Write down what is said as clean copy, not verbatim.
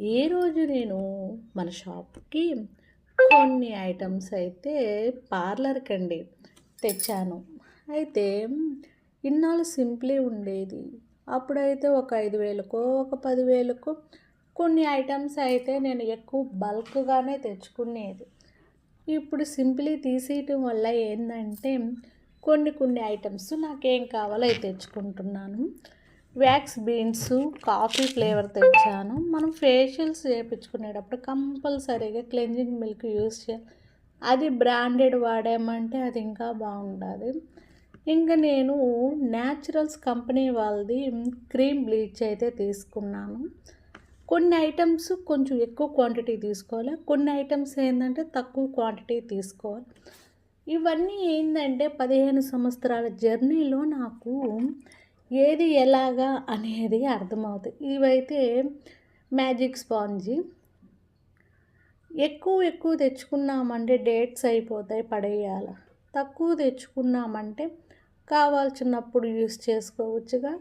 ఈరోజు నేను మన షాప్‌కి కొన్ని ఐటెమ్స్ అయితే పార్లర్‌కండి తెచ్చాను. అయితే ఇన్నాళ్ళు సింప్లీ ఉండేది. అప్పుడైతే ఒక 5,000కో, ఒక 10,000కో కొన్ని ఐటెమ్స్ అయితే నేను ఎక్కువ బల్క్‌గానే తెచ్చుకునేది. ఇప్పుడు సింప్లీ తీసేయటం వల్ల ఏందంటే కొన్ని కొన్ని ఐటెమ్స్ నాకేం కావాలో అయి తెచ్చుకుంటున్నాను. వ్యాక్స్ బీన్స్ కాఫీ ఫ్లేవర్ తెచ్చాను. మనం ఫేషియల్స్ చేపించుకునేటప్పుడు కంపల్సరీగా క్లెన్జింగ్ మిల్క్ యూజ్ చేయాలి. అది బ్రాండెడ్ వాడామంటే అది ఇంకా బాగుండదు. ఇంకా నేను న్యాచురల్స్ కంపెనీ వాళ్ళది క్రీమ్ బ్లీచ్ అయితే తీసుకున్నాను. కొన్ని ఐటమ్స్ కొంచెం ఎక్కువ క్వాంటిటీ తీసుకోవాలి. కొన్ని ఐటమ్స్ ఏంటంటే తక్కువ క్వాంటిటీ తీసుకోవాలి. ఇవన్నీ ఏంటంటే 15 సంవత్సరాల జర్నీలో నాకు ఏది ఎలాగా అనేది అర్థమవుతాయి. ఇవైతే మ్యాజిక్ స్పాంజీ ఎక్కువ తెచ్చుకున్నామంటే డేట్స్ అయిపోతాయి, పడేయాలి. తక్కువ తెచ్చుకున్నామంటే కావాల్సినప్పుడు యూస్ చేసుకోవచ్చుగా.